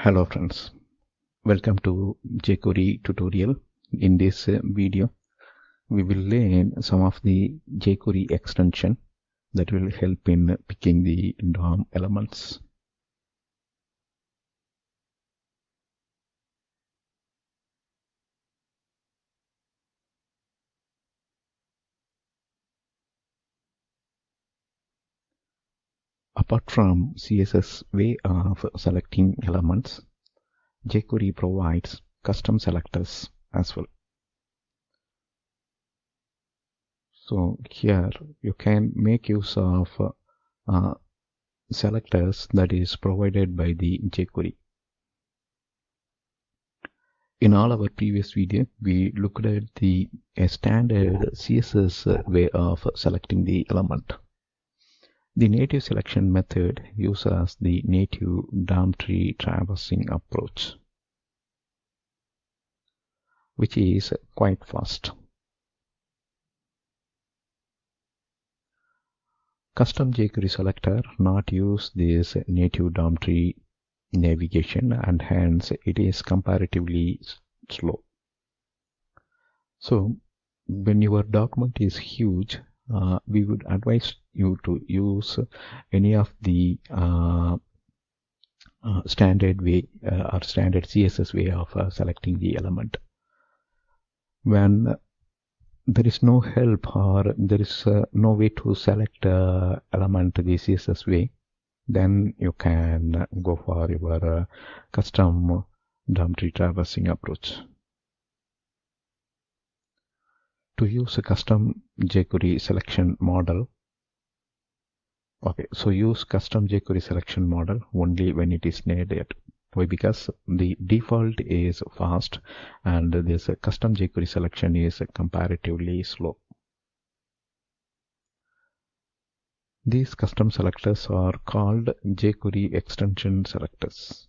Hello friends, welcome to jQuery tutorial. In this video, we will learn some of the jQuery extension that will help in picking the DOM elements. Apart from CSS way of selecting elements, jQuery provides custom selectors as well. So here you can make use of selectors that is provided by the jQuery. In all our previous video, we looked at the standard CSS way of selecting the element. The native selection method uses the native DOM tree traversing approach, which is quite fast. Custom jQuery selector not use this native DOM tree navigation, and hence it is comparatively slow. So when your document is huge, we would advise you to use any of the standard way or standard CSS way of selecting the element. When there is no help or there is no way to select element the CSS way, then you can go for your custom DOM tree traversing approach. To use a custom jQuery selection model, so use custom jQuery selection model only when it is needed. Why? Because the default is fast and this custom jQuery selection is comparatively slow. These custom selectors are called JQuery extension selectors.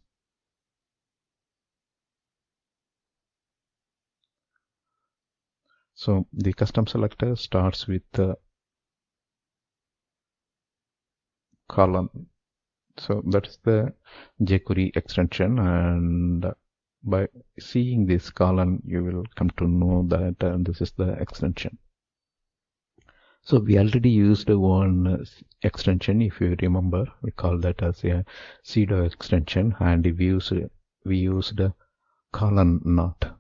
So the custom selector starts with the colon. So that's the jQuery extension, and by seeing this colon you will come to know that this is the extension. So we already used one extension, if you remember, we call that as a pseudo extension, and we used a colon not,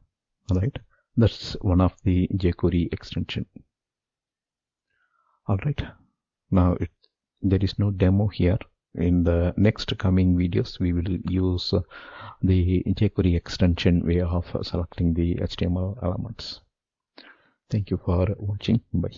right? That's one of the jQuery extension. Alright, now there is no demo here. In the next coming videos, we will use the jQuery extension way of selecting the HTML elements. Thank you for watching. Bye.